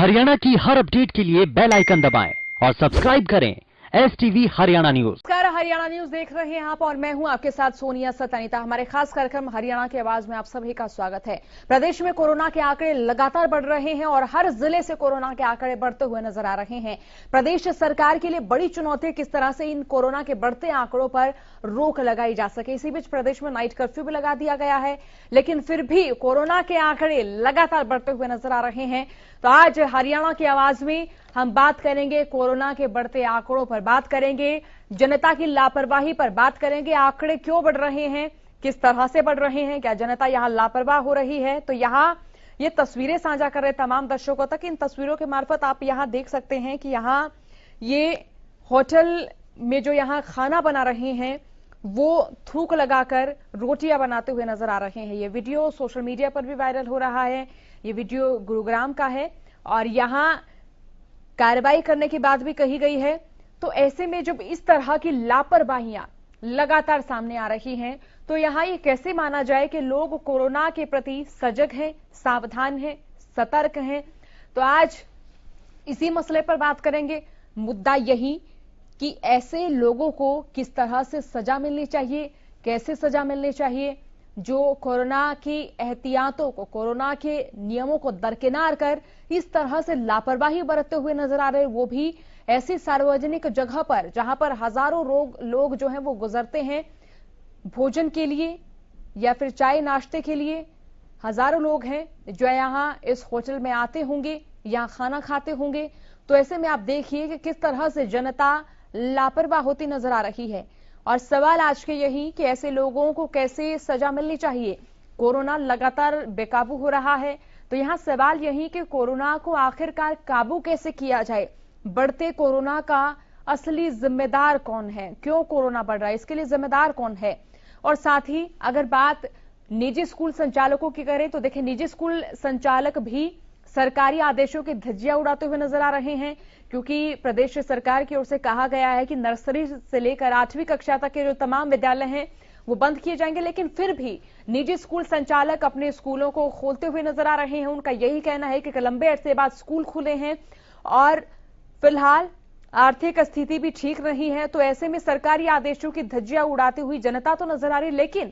हरियाणा की हर अपडेट के लिए बेल आइकन दबाएं और सब्सक्राइब करें STV हरियाणा न्यूज। नमस्कार, हरियाणा न्यूज देख रहे हैं आप और मैं हूं आपके साथ सोनिया सतानीता। हमारे खास कार्यक्रम हरियाणा की आवाज में आप सभी का स्वागत है। प्रदेश में कोरोना के आंकड़े लगातार बढ़ रहे हैं और हर जिले से कोरोना के आंकड़े बढ़ते हुए नजर आ रहे हैं। प्रदेश सरकार के लिए बड़ी चुनौती किस तरह से इन कोरोना के बढ़ते आंकड़ों पर रोक लगाई जा सके। इसी बीच प्रदेश में नाइट कर्फ्यू भी लगा दिया गया है, लेकिन फिर भी कोरोना के आंकड़े लगातार बढ़ते हुए नजर आ रहे हैं। तो आज हरियाणा की आवाज में हम बात करेंगे कोरोना के बढ़ते आंकड़ों पर, बात करेंगे जनता की लापरवाही पर, बात करेंगे आंकड़े क्यों बढ़ रहे हैं, किस तरह से बढ़ रहे हैं, क्या जनता यहां लापरवाह हो रही है। तो यहां ये तस्वीरें साझा कर रहे तमाम दर्शकों तक। इन तस्वीरों के मार्फत आप यहां देख सकते हैं कि यहां ये होटल में जो यहां खाना बना रहे हैं वो थूक लगाकर रोटियां बनाते हुए नजर आ रहे हैं। ये वीडियो सोशल मीडिया पर भी वायरल हो रहा है। ये वीडियो गुरुग्राम का है और यहां कार्रवाई करने की बात भी कही गई है। तो ऐसे में जब इस तरह की लापरवाहियां लगातार सामने आ रही हैं तो यहां ये कैसे माना जाए कि लोग कोरोना के प्रति सजग हैं, सावधान हैं, सतर्क हैं। तो आज इसी मसले पर बात करेंगे। मुद्दा यही कि ऐसे लोगों को किस तरह से सजा मिलनी चाहिए, कैसे सजा मिलनी चाहिए जो कोरोना की एहतियातों को, कोरोना के नियमों को दरकिनार कर इस तरह से लापरवाही बरतते हुए नजर आ रहे, वो भी ऐसी सार्वजनिक जगह पर जहां पर हजारों लोग जो हैं वो गुजरते हैं भोजन के लिए या फिर चाय नाश्ते के लिए। हजारों लोग हैं जो यहां इस होटल में आते होंगे, यहां खाना खाते होंगे। तो ऐसे में आप देखिए कि किस तरह से जनता लापरवाह होती नजर आ रही है। और सवाल आज के यही कि ऐसे लोगों को कैसे सजा मिलनी चाहिए। कोरोना लगातार बेकाबू हो रहा है, तो यहां सवाल यही कि कोरोना को आखिरकार काबू कैसे किया जाए। बढ़ते कोरोना का असली जिम्मेदार कौन है, क्यों कोरोना बढ़ रहा है, इसके लिए जिम्मेदार कौन है। और साथ ही अगर बात निजी स्कूल संचालकों की करें तो देखिए, निजी स्कूल संचालक भी सरकारी आदेशों की धज्जियां उड़ाते हुए नजर आ रहे हैं, क्योंकि प्रदेश सरकार की ओर से कहा गया है कि नर्सरी से लेकर 8वीं कक्षा तक के जो तमाम विद्यालय हैं वो बंद किए जाएंगे। लेकिन फिर भी निजी स्कूल संचालक अपने स्कूलों को खोलते हुए नजर आ रहे हैं। उनका यही कहना है कि लंबे अरसे बाद स्कूल खुले हैं और फिलहाल आर्थिक स्थिति भी ठीक नहीं है। तो ऐसे में सरकारी आदेशों की धज्जियां उड़ाती हुई जनता तो नजर आ रही, लेकिन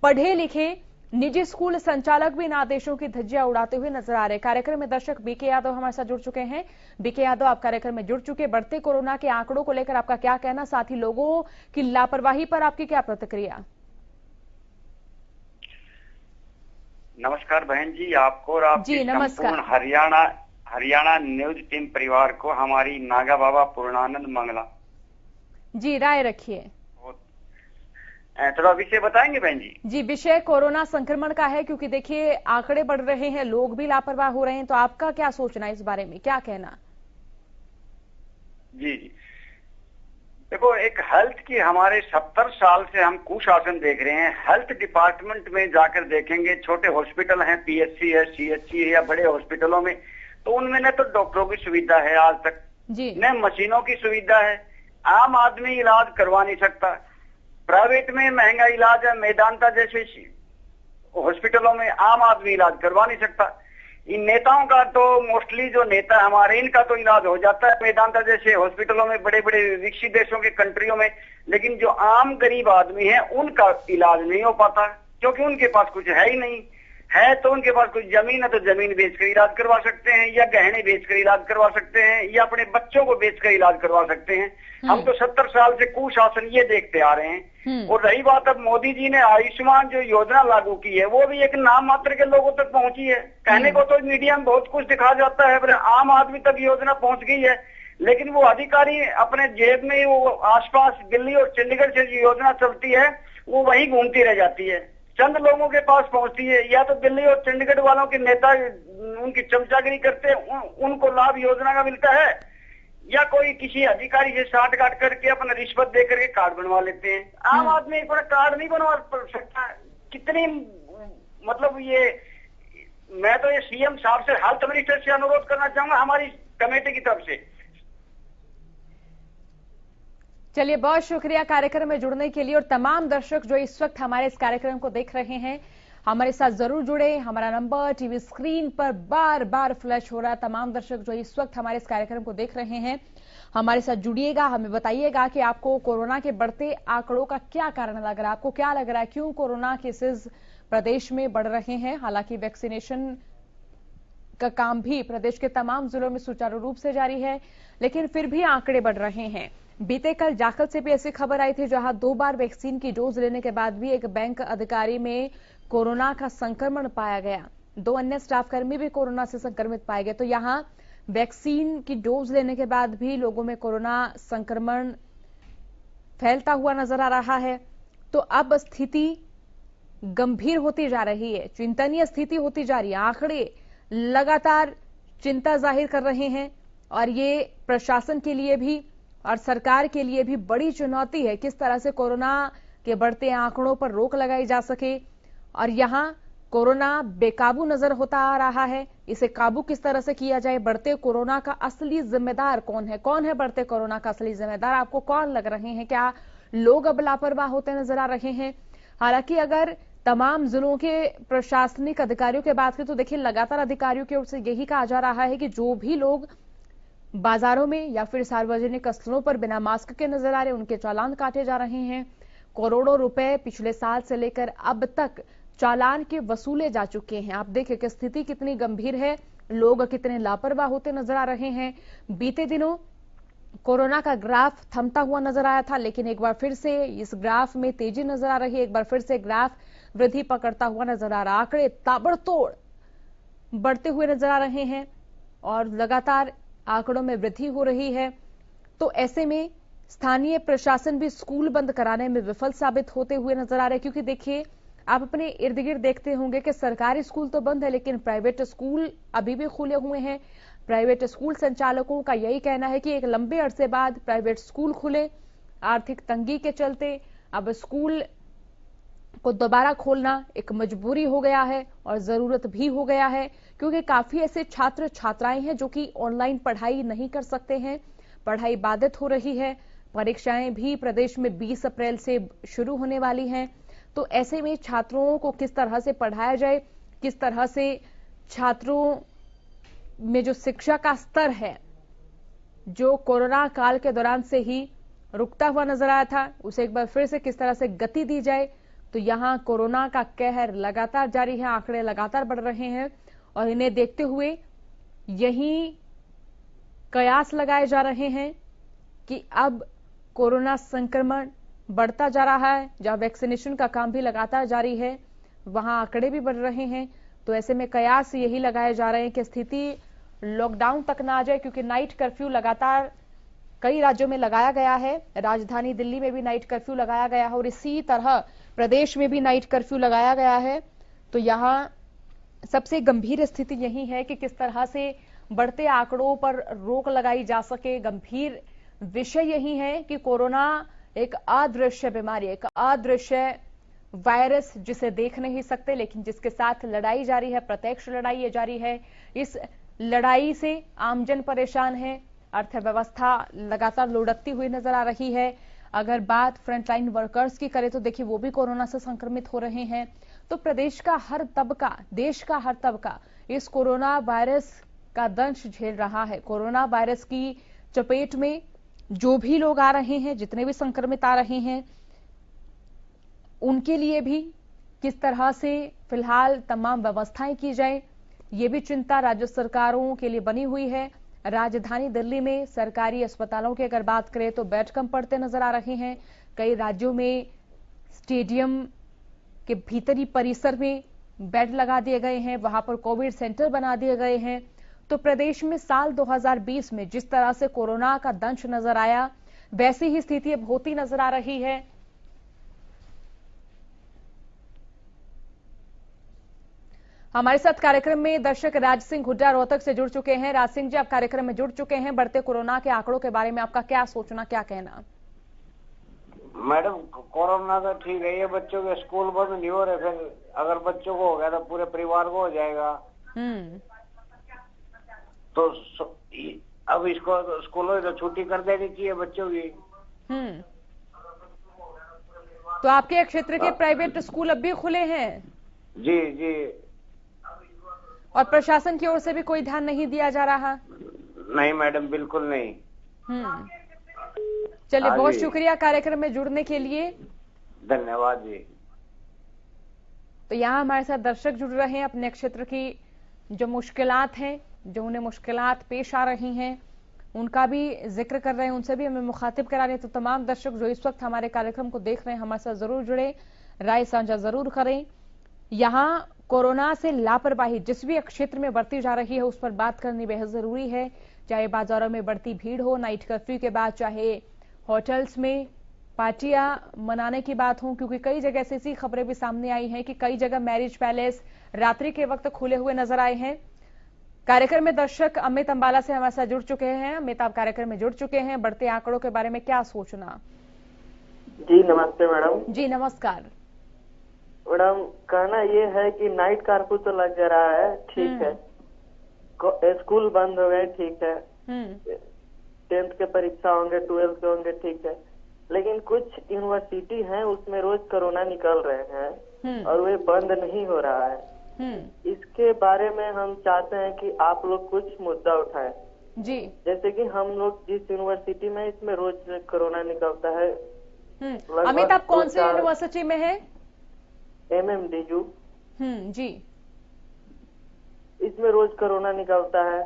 पढ़े लिखे निजी स्कूल संचालक भी इन आदेशों की धज्जियां उड़ाते हुए नजर आ रहे। कार्यक्रम में दर्शक बीके यादव हमारे साथ जुड़ चुके हैं। बीके यादव, आप कार्यक्रम में जुड़ चुके, बढ़ते कोरोना के आंकड़ों को लेकर आपका क्या कहना, साथ ही लोगों की लापरवाही पर आपकी क्या प्रतिक्रिया। नमस्कार बहन जी, आपको और आपकी संपूर्ण हरियाणा न्यूज टीम परिवार को हमारी नागा बाबा पूर्णानंद मंगला जी। राय रखिए, थोड़ा विषय बताएंगे बहन जी। जी, विषय कोरोना संक्रमण का है, क्योंकि देखिए आंकड़े बढ़ रहे हैं, लोग भी लापरवाह हो रहे हैं। तो आपका क्या सोचना है इस बारे में, क्या कहना। जी जी, देखो, एक हेल्थ की हमारे 70 साल से हम कुशासन देख रहे हैं। हेल्थ डिपार्टमेंट में जाकर देखेंगे, छोटे हॉस्पिटल हैं, PHC है, CHC है या बड़े हॉस्पिटलों में, तो उनमें न तो डॉक्टरों की सुविधा है आज तक, न मशीनों की सुविधा है। आम आदमी इलाज करवा नहीं सकता। प्राइवेट में महंगा इलाज है, मेदांता जैसे हॉस्पिटलों में आम आदमी इलाज करवा नहीं सकता। इन नेताओं का तो मोस्टली जो नेता हमारे, इनका तो इलाज हो जाता है मेदांता जैसे हॉस्पिटलों में, बड़े बड़े विकसित देशों के कंट्रियों में, लेकिन जो आम गरीब आदमी है उनका इलाज नहीं हो पाता, क्योंकि उनके पास कुछ है ही नहीं। है तो उनके पास कुछ जमीन है तो जमीन बेचकर इलाज करवा सकते हैं, या गहने बेचकर इलाज करवा सकते हैं, या अपने बच्चों को बेचकर इलाज करवा सकते हैं। हम तो 70 साल से कुशासन ये देखते आ रहे हैं। और रही बात, अब मोदी जी ने आयुष्मान जो योजना लागू की है वो भी एक नाम मात्र के लोगों तक पहुंची है। कहने को तो मीडिया में बहुत कुछ दिखा जाता है, पर आम आदमी तक योजना पहुंच गई है, लेकिन वो अधिकारी अपने जेब में, वो आसपास दिल्ली और चंडीगढ़ से जो योजना चलती है वो वहीं घूमती रह जाती है, चंद लोगों के पास पहुंचती है। या तो दिल्ली और चंडीगढ़ वालों के नेता उनकी चमचागिरी करते हैं, उनको लाभ योजना का मिलता है, या कोई किसी अधिकारी से साठ गांठ करके अपना रिश्वत दे करके कार्ड बनवा लेते हैं। आम आदमी एक बार कार्ड नहीं बनवा सकता। कितनी मतलब ये, मैं तो ये CM साहब से, हेल्थ मिनिस्टर से अनुरोध करना चाहूंगा हमारी कमेटी की तरफ से। चलिए, बहुत शुक्रिया कार्यक्रम में जुड़ने के लिए। और तमाम दर्शक जो इस वक्त हमारे इस कार्यक्रम को देख रहे हैं, हमारे साथ जरूर जुड़े। हमारा नंबर टीवी स्क्रीन पर बार बार फ्लैश हो रहा है। तमाम दर्शक जो इस वक्त हमारे इस कार्यक्रम को देख रहे हैं, हमारे साथ जुड़िएगा, हमें बताइएगा कि आपको कोरोना के बढ़ते आंकड़ों का क्या कारण लग रहा है, आपको क्या लग रहा है, क्यों कोरोना केसेस प्रदेश में बढ़ रहे हैं। हालांकि वैक्सीनेशन का काम भी प्रदेश के तमाम जिलों में सुचारू रूप से जारी है, लेकिन फिर भी आंकड़े बढ़ रहे हैं। बीते कल जाखल से भी ऐसी खबर आई थी, जहां 2 बार वैक्सीन की डोज लेने के बाद भी एक बैंक अधिकारी में कोरोना का संक्रमण पाया गया। 2 अन्य स्टाफ कर्मी भी कोरोना से संक्रमित पाए गए। तो यहां वैक्सीन की डोज लेने के बाद भी लोगों में कोरोना संक्रमण फैलता हुआ नजर आ रहा है। तो अब स्थिति गंभीर होती जा रही है, चिंतनीय स्थिति होती जा रही है। आंकड़े लगातार चिंता जाहिर कर रहे हैं और ये प्रशासन के लिए भी और सरकार के लिए भी बड़ी चुनौती है, किस तरह से कोरोना के बढ़ते आंकड़ों पर रोक लगाई जा सके। और यहां कोरोना बेकाबू नजर होता आ रहा है, इसे काबू किस तरह से किया जाए। बढ़ते कोरोना का असली जिम्मेदार कौन है बढ़ते कोरोना का असली जिम्मेदार आपको कौन लग रहे हैं? क्या लोग अब लापरवाह होते नजर आ रहे हैं? हालांकि अगर तमाम जिलों के प्रशासनिक अधिकारियों की बात करें तो देखिए, लगातार अधिकारियों की ओर से यही कहा जा रहा है कि जो भी लोग बाजारों में या फिर सार्वजनिक स्थलों पर बिना मास्क के नजर आ रहे, उनके चालान काटे जा रहे हैं। करोड़ों रुपए पिछले साल से लेकर अब तक चालान के वसूले जा चुके हैं। आप देखिए कि स्थिति कितनी गंभीर है, लोग कितने लापरवाह होते नजर आ रहे हैं। बीते दिनों कोरोना का ग्राफ थमता हुआ नजर आया था, लेकिन एक बार फिर से इस ग्राफ में तेजी नजर आ रही है। एक बार फिर से ग्राफ वृद्धि पकड़ता हुआ नजर आ रहा है। आंकड़े ताबड़तोड़ बढ़ते हुए नजर आ रहे हैं और लगातार आंकड़ों में वृद्धि हो रही है। तो ऐसे में स्थानीय प्रशासन भी स्कूल बंद कराने में विफल साबित होते हुए नजर आ रहे हैं, क्योंकि देखिए, आप अपने इर्द गिर्द देखते होंगे कि सरकारी स्कूल तो बंद है, लेकिन प्राइवेट स्कूल अभी भी खुले हुए हैं। प्राइवेट स्कूल संचालकों का यही कहना है कि एक लंबे अरसे बाद प्राइवेट स्कूल खुले। आर्थिक तंगी के चलते अब स्कूल को दोबारा खोलना एक मजबूरी हो गया है और जरूरत भी हो गया है, क्योंकि काफी ऐसे छात्र छात्राएं हैं जो कि ऑनलाइन पढ़ाई नहीं कर सकते हैं, पढ़ाई बाधित हो रही है। परीक्षाएं भी प्रदेश में 20 अप्रैल से शुरू होने वाली हैं। तो ऐसे में छात्रों को किस तरह से पढ़ाया जाए, किस तरह से छात्रों में जो शिक्षा का स्तर है, जो कोरोना काल के दौरान से ही रुकता हुआ नजर आया था, उसे एक बार फिर से किस तरह से गति दी जाए। तो यहां कोरोना का कहर लगातार जारी है, आंकड़े लगातार बढ़ रहे हैं और इन्हें देखते हुए यही कयास लगाए जा रहे हैं कि अब कोरोना संक्रमण बढ़ता जा रहा है। जहां वैक्सीनेशन का काम भी लगातार जारी है, वहां आंकड़े भी बढ़ रहे हैं। तो ऐसे में कयास यही लगाए जा रहे हैं कि स्थिति लॉकडाउन तक ना आ जाए, क्योंकि नाइट कर्फ्यू लगातार कई राज्यों में लगाया गया है। राजधानी दिल्ली में भी नाइट कर्फ्यू लगाया गया है और इसी तरह प्रदेश में भी नाइट कर्फ्यू लगाया गया है। तो यहां सबसे गंभीर स्थिति यही है कि किस तरह से बढ़ते आंकड़ों पर रोक लगाई जा सके। गंभीर विषय यही है कि कोरोना एक अदृश्य बीमारी, एक अदृश्य वायरस, जिसे देख नहीं सकते लेकिन जिसके साथ लड़ाई जारी है, प्रत्यक्ष लड़ाई ये जारी है। इस लड़ाई से आमजन परेशान है, अर्थव्यवस्था लगातार लुढ़कती हुई नजर आ रही है। अगर बात फ्रंटलाइन वर्कर्स की करें तो देखिए, वो भी कोरोना से संक्रमित हो रहे हैं। तो प्रदेश का हर तबका, देश का हर तबका इस कोरोना वायरस का दंश झेल रहा है। कोरोना वायरस की चपेट में जो भी लोग आ रहे हैं, जितने भी संक्रमित आ रहे हैं, उनके लिए भी किस तरह से फिलहाल तमाम व्यवस्थाएं की जाए, ये भी चिंता राज्य सरकारों के लिए बनी हुई है। राजधानी दिल्ली में सरकारी अस्पतालों की अगर बात करें तो बेड कम पड़ते नजर आ रहे हैं। कई राज्यों में स्टेडियम के भीतरी परिसर में बेड लगा दिए गए हैं, वहां पर कोविड सेंटर बना दिए गए हैं। तो प्रदेश में साल 2020 में जिस तरह से कोरोना का दंश नजर आया, वैसी ही स्थिति अब होती नजर आ रही है। हमारे साथ कार्यक्रम में दर्शक राज सिंह हुड्डा रोहतक से जुड़ चुके हैं। राज सिंह जी, आप कार्यक्रम में जुड़ चुके हैं। बढ़ते कोरोना के आंकड़ों के बारे में आपका क्या सोचना, क्या कहना? मैडम, कोरोना तो ठीक है, ये बच्चों के स्कूल बंद नहीं हो रहे, फिर अगर बच्चों को हो गया तो पूरे परिवार को हो जाएगा। तो अब इसको स्कूलों में तो छुट्टी कर देनी चाहिए बच्चों की। तो आपके क्षेत्र के प्राइवेट स्कूल अब भी खुले हैं? जी जी। और प्रशासन की ओर से भी कोई ध्यान नहीं दिया जा रहा? नहीं मैडम, बिल्कुल नहीं। चलिए, हाँ बहुत जी। शुक्रिया कार्यक्रम में जुड़ने के लिए। धन्यवाद जी। तो यहाँ हमारे साथ दर्शक जुड़ रहे हैं, अपने क्षेत्र की जो मुश्किलात हैं, जो उन्हें मुश्किलात पेश आ रही हैं, उनका भी जिक्र कर रहे हैं, उनसे भी हमें मुखातिब करा रहे हैं। तो तमाम दर्शक जो इस वक्त हमारे कार्यक्रम को देख रहे हैं, हमारे साथ जरूर जुड़े, राय साझा जरूर करें। यहाँ कोरोना से लापरवाही जिस भी क्षेत्र में बढ़ती जा रही है, उस पर बात करनी बेहद जरूरी है। चाहे बाजारों में बढ़ती भीड़ हो नाइट कर्फ्यू के बाद, चाहे होटल्स में पार्टियां मनाने की बात हो, क्योंकि कई जगह से ऐसी खबरें भी सामने आई हैं कि कई जगह मैरिज पैलेस रात्रि के वक्त खुले हुए नजर आए हैं। कार्यक्रम में दर्शक अमित अंबाला से हमारे साथ जुड़ चुके हैं। अमित, आप कार्यक्रम में जुड़ चुके हैं, बढ़ते आंकड़ों के बारे में क्या सोचना? जी नमस्ते मैडम। जी नमस्कार मैडम, कहना ये है कि नाइट कर्फ्यू तो लग जा रहा है, ठीक है, स्कूल बंद हो गए, ठीक है, 10th के परीक्षा होंगे, 12th के होंगे, ठीक है, लेकिन कुछ यूनिवर्सिटी हैं उसमें रोज कोरोना निकल रहे हैं और वे बंद नहीं हो रहा है। इसके बारे में हम चाहते हैं कि आप लोग कुछ मुद्दा उठाएं। जी। जैसे कि हम लोग जिस यूनिवर्सिटी में, इसमें रोज कोरोना निकलता है। अमित, आप कौन से यूनिवर्सिटी में है? MMDU। जी। इसमें रोज कोरोना निकलता है,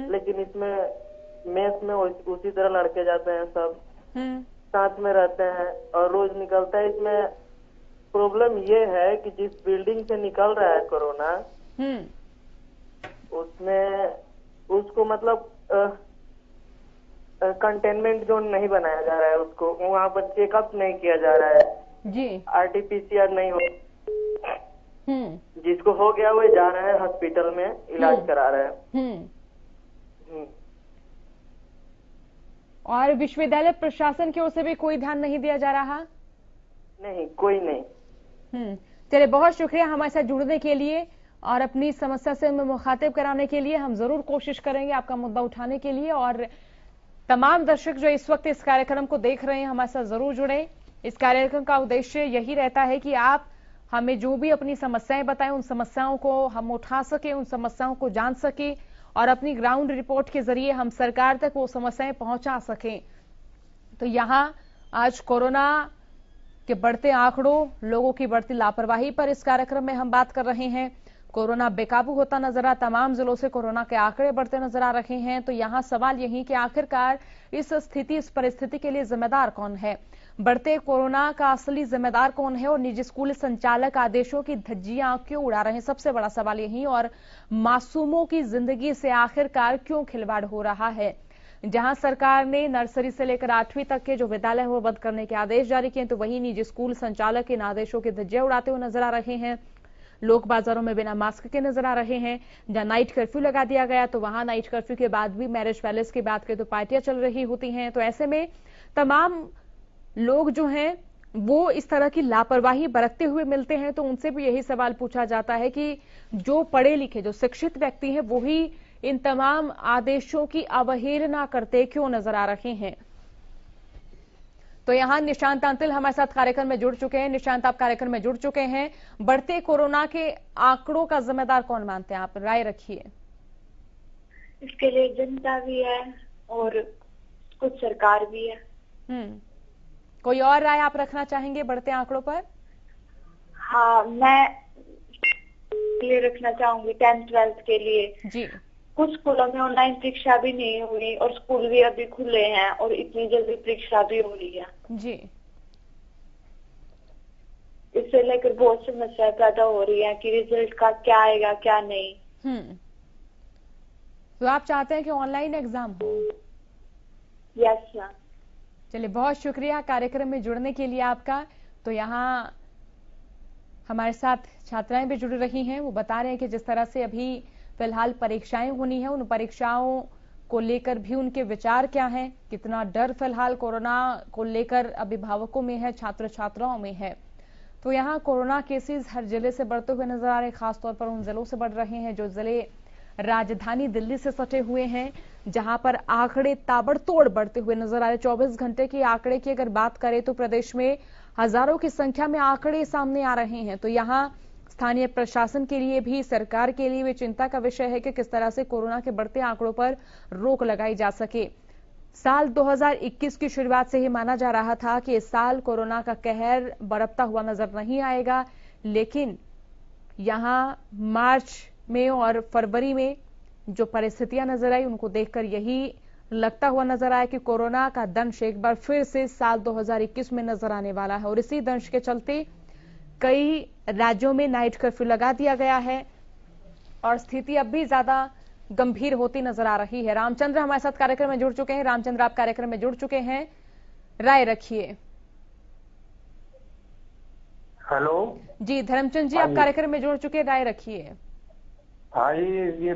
लेकिन इसमें मेस में उसी तरह लड़के जाते हैं, सब साथ में रहते हैं और रोज निकलता है। इसमें प्रॉब्लम ये है कि जिस बिल्डिंग से निकल रहा है कोरोना, उसमें उसको मतलब कंटेनमेंट जोन नहीं बनाया जा रहा है, उसको वहाँ पर चेकअप नहीं किया जा रहा है जी। RT-PCR नहीं हो। जिसको हो गया वो जा रहे हैं हॉस्पिटल में इलाज करा रहे हैं। और विश्वविद्यालय प्रशासन की ओर से भी कोई ध्यान नहीं दिया जा रहा? नहीं, कोई नहीं। चलिए, बहुत शुक्रिया हमारे साथ जुड़ने के लिए और अपनी समस्या से हमें मुखातिब कराने के लिए। हम जरूर कोशिश करेंगे आपका मुद्दा उठाने के लिए। और तमाम दर्शक जो इस वक्त इस कार्यक्रम को देख रहे हैं, हमारे साथ जरूर जुड़े। इस कार्यक्रम का उद्देश्य यही रहता है कि आप हमें जो भी अपनी समस्याएं बताएं, उन समस्याओं को हम उठा सके, उन समस्याओं को जान सके और अपनी ग्राउंड रिपोर्ट के जरिए हम सरकार तक वो समस्याएं पहुंचा सकें। तो यहां आज कोरोना के बढ़ते आंकड़ों, लोगों की बढ़ती लापरवाही पर इस कार्यक्रम में हम बात कर रहे हैं। कोरोना बेकाबू होता नजर आ, तमाम जिलों से कोरोना के आंकड़े बढ़ते नजर आ रहे हैं। तो यहां सवाल यही कि आखिरकार इस स्थिति, इस परिस्थिति के लिए जिम्मेदार कौन है? बढ़ते कोरोना का असली जिम्मेदार कौन है? और निजी स्कूल संचालक आदेशों की धज्जियां क्यों उड़ा रहे हैं? सबसे बड़ा सवाल यही। और मासूमों की जिंदगी से आखिरकार क्यों खिलवाड़ हो रहा है? जहां सरकार ने नर्सरी से लेकर 8वीं तक के जो विद्यालय है वो बंद करने के आदेश जारी किए, तो वहीं निजी स्कूल संचालक इन आदेशों की धज्जियां उड़ाते हुए नजर आ रहे हैं। लोग बाजारों में बिना मास्क के नजर आ रहे हैं। जहां नाइट कर्फ्यू लगा दिया गया, तो वहां नाइट कर्फ्यू के बाद भी मैरिज पैलेस की बात करें तो पार्टियां चल रही होती हैं। तो ऐसे में तमाम लोग जो हैं वो इस तरह की लापरवाही बरतते हुए मिलते हैं। तो उनसे भी यही सवाल पूछा जाता है कि जो पढ़े लिखे, जो शिक्षित व्यक्ति हैं, वो ही इन तमाम आदेशों की अवहेलना करते क्यों नजर आ रहे हैं? तो यहां निशांत अंतिल हमारे साथ कार्यक्रम में जुड़ चुके हैं। निशांत, आप कार्यक्रम में जुड़ चुके हैं। बढ़ते कोरोना के आंकड़ों का जिम्मेदार कौन मानते हैं आप? राय रखिए। इसके लिए जनता भी है और कुछ सरकार भी है। कोई और राय आप रखना चाहेंगे बढ़ते आंकड़ों पर? हाँ, मैं ये रखना चाहूंगी 10th 12th के लिए। जी। कुछ स्कूलों में ऑनलाइन परीक्षा भी नहीं हुई और स्कूल भी अभी खुले हैं और इतनी जल्दी परीक्षा भी हो रही है। जी। इससे लेकर बहुत समस्याएं पैदा हो रही है कि रिजल्ट का क्या आएगा क्या नहीं। तो आप चाहते हैं कि ऑनलाइन एग्जाम हो? Yes ma'am. चलिए, बहुत शुक्रिया कार्यक्रम में जुड़ने के लिए आपका। तो यहाँ हमारे साथ छात्राएं भी जुड़ रही हैं। वो बता रहे हैं कि जिस तरह से अभी फिलहाल परीक्षाएं होनी है, उन परीक्षाओं को लेकर भी उनके विचार क्या हैं, कितना डर फिलहाल कोरोना को लेकर अभिभावकों में है, छात्र छात्राओं में है। तो यहाँ कोरोना केसेस हर जिले से बढ़ते हुए नजर आ रहे हैं, खासतौर पर उन जिलों से बढ़ रहे हैं जो जिले राजधानी दिल्ली से सटे हुए हैं, जहां पर आंकड़े ताबड़तोड़ बढ़ते हुए नजर आ रहे। 24 घंटे के आंकड़े की अगर बात करें तो प्रदेश में हजारों की संख्या में आंकड़े सामने आ रहे हैं। तो यहाँ स्थानीय प्रशासन के लिए भी, सरकार के लिए भी चिंता का विषय है कि किस तरह से कोरोना के बढ़ते आंकड़ों पर रोक लगाई जा सके। साल 2021 की शुरुआत से ही माना जा रहा था कि इस साल कोरोना का कहर बरपता हुआ नजर नहीं आएगा, लेकिन यहां मार्च में और फरवरी में जो परिस्थितियां नजर आई उनको देखकर यही लगता हुआ नजर आया कि कोरोना का दंश एक बार फिर से साल 2021 में नजर आने वाला है। और इसी दंश के चलते कई राज्यों में नाइट कर्फ्यू लगा दिया गया है और स्थिति अब भी ज्यादा गंभीर होती नजर आ रही है। रामचंद्र हमारे साथ कार्यक्रम में जुड़ चुके हैं। रामचंद्र, आप कार्यक्रम में जुड़ चुके हैं, राय रखिए। हेलो जी धर्मचंद जी, आप कार्यक्रम में जुड़ चुके हैं, राय रखिए। हाँ, ये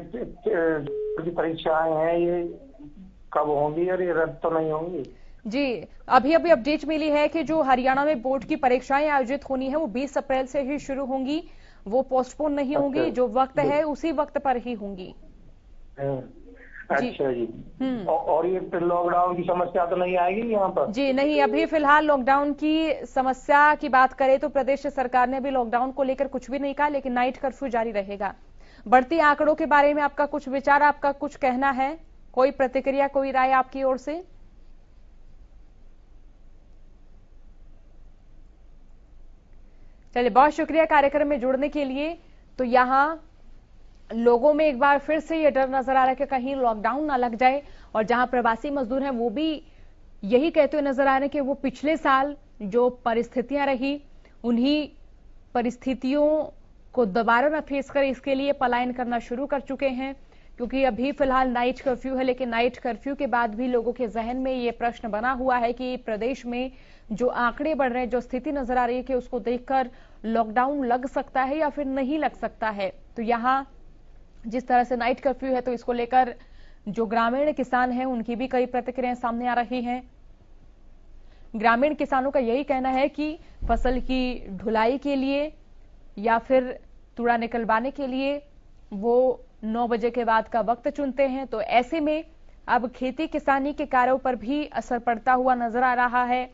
परीक्षाएं हैं, ये कब होंगी और ये रद्द तो नहीं होंगी? जी, अभी अपडेट मिली है कि जो हरियाणा में बोर्ड की परीक्षाएं आयोजित होनी है वो 20 अप्रैल से ही शुरू होंगी, वो पोस्टपोन नहीं होंगी, जो वक्त है उसी वक्त पर ही होंगी। अच्छा जी। और ये लॉकडाउन की समस्या तो नहीं आएगी यहाँ पर? जी नहीं, अभी फिलहाल लॉकडाउन की समस्या की बात करें तो प्रदेश सरकार ने अभी लॉकडाउन को लेकर कुछ भी नहीं कहा, लेकिन नाइट कर्फ्यू जारी रहेगा। बढ़ती आंकड़ों के बारे में आपका कुछ विचार, आपका कुछ कहना है, कोई प्रतिक्रिया, कोई राय आपकी ओर से? चलिए, बहुत शुक्रिया कार्यक्रम में जुड़ने के लिए। तो यहाँ लोगों में एक बार फिर से ये डर नजर आ रहा है कि कहीं लॉकडाउन ना लग जाए, और जहां प्रवासी मजदूर हैं वो भी यही कहते हुए नजर आ रहे हैं कि वो पिछले साल जो परिस्थितियां रही उन्हीं परिस्थितियों को दोबारा न फेस करें, इसके लिए पलायन करना शुरू कर चुके हैं। क्योंकि अभी फिलहाल नाइट कर्फ्यू है, लेकिन नाइट कर्फ्यू के बाद भी लोगों के जहन में ये प्रश्न बना हुआ है कि प्रदेश में जो आंकड़े बढ़ रहे हैं, जो स्थिति नजर आ रही है कि उसको देखकर लॉकडाउन लग सकता है या फिर नहीं लग सकता है। तो यहाँ जिस तरह से नाइट कर्फ्यू है तो इसको लेकर जो ग्रामीण किसान हैं उनकी भी कई प्रतिक्रियाएं सामने आ रही हैं। ग्रामीण किसानों का यही कहना है कि फसल की ढुलाई के लिए या फिर तूड़ा निकलवाने के लिए वो 9 बजे के बाद का वक्त चुनते हैं। तो ऐसे में अब खेती किसानी के कार्यों पर भी असर पड़ता हुआ नजर आ रहा है।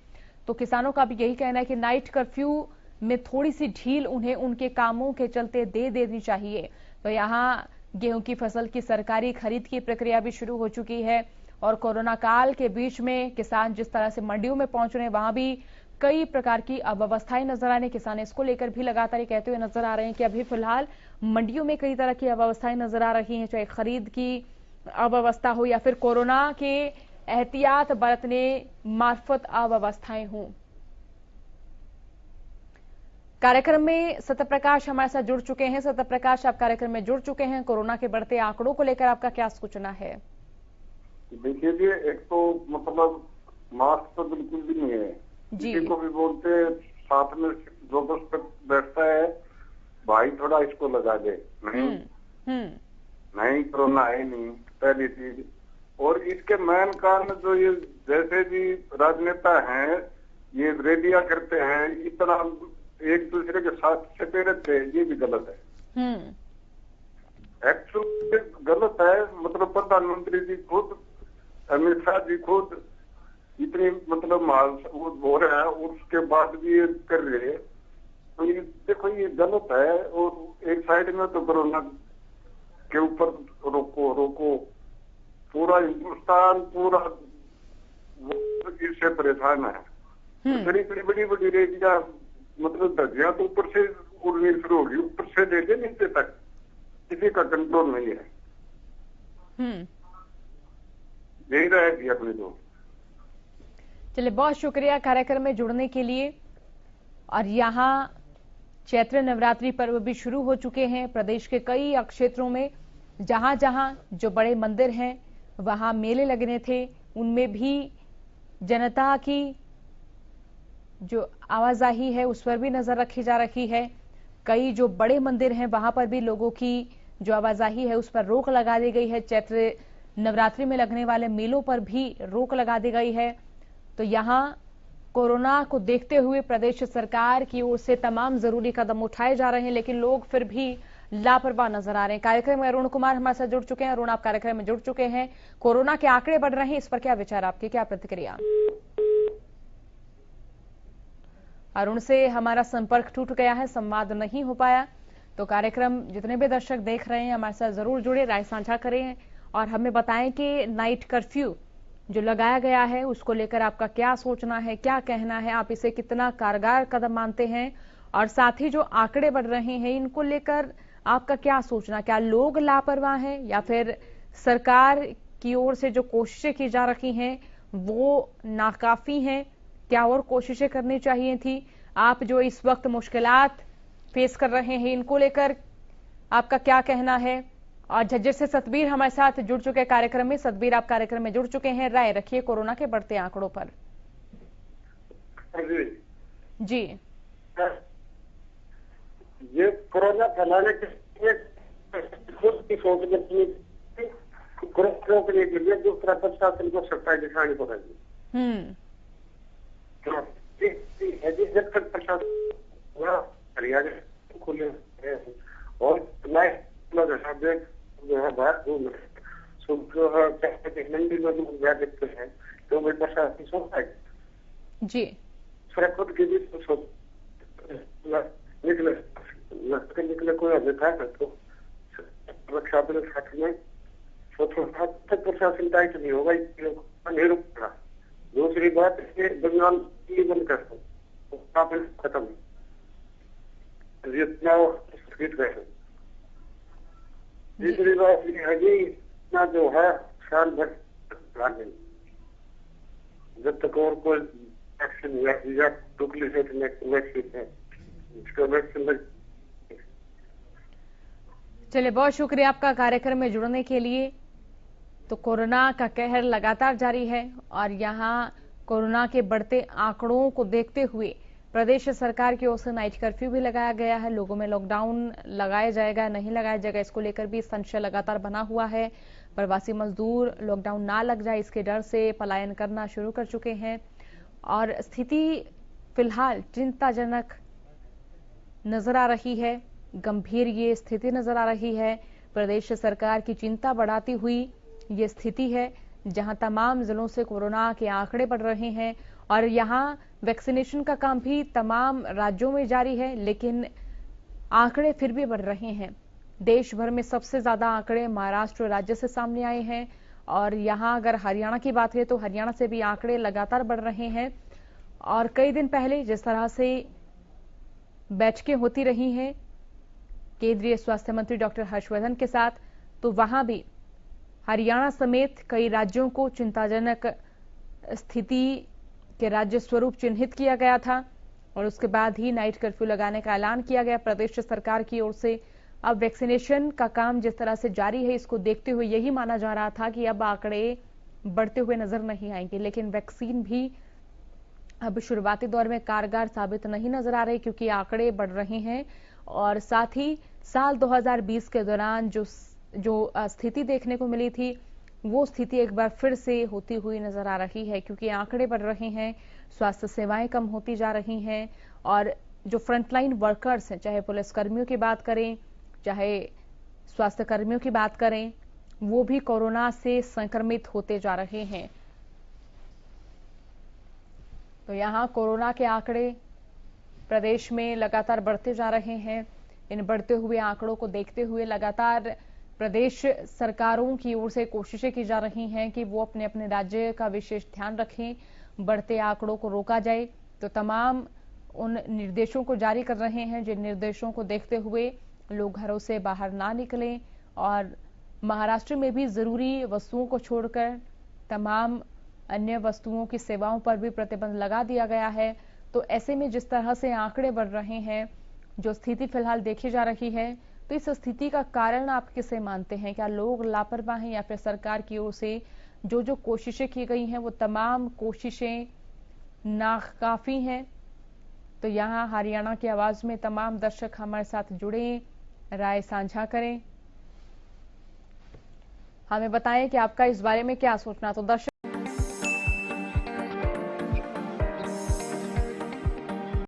तो किसानों का भी यही कहना है कि नाइट कर्फ्यू में थोड़ी सी ढील उन्हें उनके कामों के चलते दे देनी चाहिए। तो यहाँ गेहूं की फसल की सरकारी खरीद की प्रक्रिया भी शुरू हो चुकी है, और कोरोना काल के बीच में किसान जिस तरह से मंडियों में पहुंच रहे हैं वहां भी कई प्रकार की अव्यवस्थाएं नजर आ रही। किसान इसको लेकर भी लगातार कहते हुए नजर आ रहे हैं कि अभी फिलहाल मंडियों में कई तरह की अव्यवस्थाएं नजर आ रही हैं, चाहे खरीद की अव्यवस्था हो या फिर कोरोना के एहतियात बरतने मार्फत अव्यवस्थाएं हों। कार्यक्रम में सत्यप्रकाश हमारे साथ जुड़ चुके हैं। सत्यप्रकाश, आप कार्यक्रम में जुड़ चुके हैं, कोरोना के बढ़ते आंकड़ों को लेकर आपका क्या सूचना है? देखिए जी, एक तो मतलब मास्क तो बिल्कुल भी नहीं है, किसी को भी बोलते साथ में जो दोस्त बैठता है, भाई थोड़ा इसको लगा दे, नहीं कोरोना है नहीं, पहली चीज। और इसके मेन कारण जो ये जैसे भी राजनेता हैं ये रैलियां करते हैं, इतना एक दूसरे के साथ छपे रहते हैं, ये भी गलत है। एक्चुअली गलत है। मतलब प्रधानमंत्री जी खुद, अमित शाह जी खुद इतनी मतलब वो हो रहे हैं, उसके बाद भी ये कर रहे हैं। तो ये देखो, ये गलत है। और एक साइड में तो कोरोना के ऊपर रोको पूरा हिंदुस्तान पूरा इससे परेशान है। बड़ी बड़ी रेडिया मतलब धज्जियां तो ऊपर से उड़नी शुरू होगी, ऊपर से लेके नीचे तक किसी का कंट्रोल नहीं है। यही रहेगी अपनी तो। चलिए, बहुत शुक्रिया कार्यक्रम में जुड़ने के लिए। और यहाँ चैत्र नवरात्रि पर्व भी शुरू हो चुके हैं। प्रदेश के कई क्षेत्रों में जहां जहां जो बड़े मंदिर हैं वहां मेले लगने थे, उनमें भी जनता की जो आवाजाही है उस पर भी नजर रखी जा रही है। कई जो बड़े मंदिर हैं वहां पर भी लोगों की जो आवाजाही है उस पर रोक लगा दी गई है। चैत्र नवरात्रि में लगने वाले मेलों पर भी रोक लगा दी गई है। तो यहाँ कोरोना को देखते हुए प्रदेश सरकार की ओर से तमाम जरूरी कदम उठाए जा रहे हैं, लेकिन लोग फिर भी लापरवाह नजर आ रहे हैं। कार्यक्रम में अरुण कुमार हमारे साथ जुड़ चुके हैं। अरुण, आप कार्यक्रम में जुड़ चुके हैं। कोरोना के आंकड़े बढ़ रहे हैं, इस पर क्या विचार आपके, क्या प्रतिक्रिया? अरुण से हमारा संपर्क टूट गया है, संवाद नहीं हो पाया। तो कार्यक्रम जितने भी दर्शक देख रहे हैं हमारे साथ जरूर जुड़े, राय साझा करें और हमें बताएं कि नाइट कर्फ्यू जो लगाया गया है उसको लेकर आपका क्या सोचना है, क्या कहना है, आप इसे कितना कारगर कदम मानते हैं और साथ ही जो आंकड़े बढ़ रहे हैं इनको लेकर आपका क्या सोचना, क्या लोग लापरवाह हैं या फिर सरकार की ओर से जो कोशिशें की जा रही हैं वो नाकाफी हैं, क्या और कोशिशें करनी चाहिए थी? आप जो इस वक्त मुश्किलात फेस कर रहे हैं इनको लेकर आपका क्या कहना है? और झज्जर से सतबीर हमारे साथ जुड़ चुके कार्यक्रम में। सतबीर, आप कार्यक्रम में जुड़ चुके हैं, राय रखिए कोरोना के बढ़ते आंकड़ों पर। जी, ये कोरोना फैलाने के लिए खुद की सोच रोकने के लिए दूसरा प्रशासन को सत्ता दिखानी पड़ेगी। जब तक प्रशासन हरियाणा खुले और जो है बात मंडी में लोग जा सकते हैं तो भाई प्रशासन सोचता है जी, खुद के बीच निकले कोई अधिकार है तो रक्षा अपने साथ में तक प्रशासन टाइट नहीं होगा, नहीं रुकता। दूसरी बात बंगाल बंद कर दो, खत्म जितना रहे। तीसरी बात ये है कि इतना जो है साल भर जब तक और कोई वैक्सीन या डुप्लीकेट वैक्सीन है इसका वैक्सीन। चलिए, बहुत शुक्रिया आपका कार्यक्रम में जुड़ने के लिए। तो कोरोना का कहर लगातार जारी है और यहां कोरोना के बढ़ते आंकड़ों को देखते हुए प्रदेश सरकार की ओर से नाइट कर्फ्यू भी लगाया गया है। लोगों में लॉकडाउन लगाया जाएगा नहीं लगाया जाएगा इसको लेकर भी संशय लगातार बना हुआ है। प्रवासी मजदूर लॉकडाउन ना लग जाए इसके डर से पलायन करना शुरू कर चुके हैं और स्थिति फिलहाल चिंताजनक नजर आ रही है, गंभीर ये स्थिति नजर आ रही है। प्रदेश सरकार की चिंता बढ़ाती हुई ये स्थिति है जहां तमाम जिलों से कोरोना के आंकड़े बढ़ रहे हैं और यहां वैक्सीनेशन का काम भी तमाम राज्यों में जारी है, लेकिन आंकड़े फिर भी बढ़ रहे हैं। देश भर में सबसे ज्यादा आंकड़े महाराष्ट्र राज्य से सामने आए हैं और यहां अगर हरियाणा की बात करें तो हरियाणा से भी आंकड़े लगातार बढ़ रहे हैं। और कई दिन पहले जिस तरह से बैठकें होती रही हैं केंद्रीय स्वास्थ्य मंत्री डॉक्टर हर्षवर्धन के साथ, तो वहां भी हरियाणा समेत कई राज्यों को चिंताजनक स्थिति के राज्य स्वरूप चिन्हित किया गया था और उसके बाद ही नाइट कर्फ्यू लगाने का ऐलान किया गया प्रदेश सरकार की ओर से। अब वैक्सीनेशन का काम जिस तरह से जारी है इसको देखते हुए यही माना जा रहा था कि अब आंकड़े बढ़ते हुए नजर नहीं आएंगे, लेकिन वैक्सीन भी अब शुरुआती दौर में कारगर साबित नहीं नजर आ रही क्योंकि आंकड़े बढ़ रहे हैं और साथ ही साल 2020 के दौरान जो स्थिति देखने को मिली थी वो स्थिति एक बार फिर से होती हुई नजर आ रही है क्योंकि आंकड़े बढ़ रहे हैं, स्वास्थ्य सेवाएं कम होती जा रही हैं और जो फ्रंटलाइन वर्कर्स हैं, चाहे पुलिसकर्मियों की बात करें चाहे स्वास्थ्य कर्मियों की बात करें, वो भी कोरोना से संक्रमित होते जा रहे हैं। तो यहाँ कोरोना के आंकड़े प्रदेश में लगातार बढ़ते जा रहे हैं। इन बढ़ते हुए आंकड़ों को देखते हुए लगातार प्रदेश सरकारों की ओर से कोशिशें की जा रही हैं कि वो अपने अपने राज्य का विशेष ध्यान रखें, बढ़ते आंकड़ों को रोका जाए। तो तमाम उन निर्देशों को जारी कर रहे हैं जिन निर्देशों को देखते हुए लोग घरों से बाहर ना निकलें और महाराष्ट्र में भी जरूरी वस्तुओं को छोड़कर तमाम अन्य वस्तुओं की सेवाओं पर भी प्रतिबंध लगा दिया गया है। तो ऐसे में जिस तरह से आंकड़े बढ़ रहे हैं, जो स्थिति फिलहाल देखी जा रही है, तो इस स्थिति का कारण आप किसे मानते हैं? क्या लोग लापरवाह हैं या फिर सरकार की ओर से जो कोशिशें की गई हैं वो तमाम कोशिशें नाकाफी हैं? तो यहाँ हरियाणा की आवाज में तमाम दर्शक हमारे साथ जुड़े, राय साझा करें, हमें बताएं कि आपका इस बारे में क्या सोचना। तो दर्शक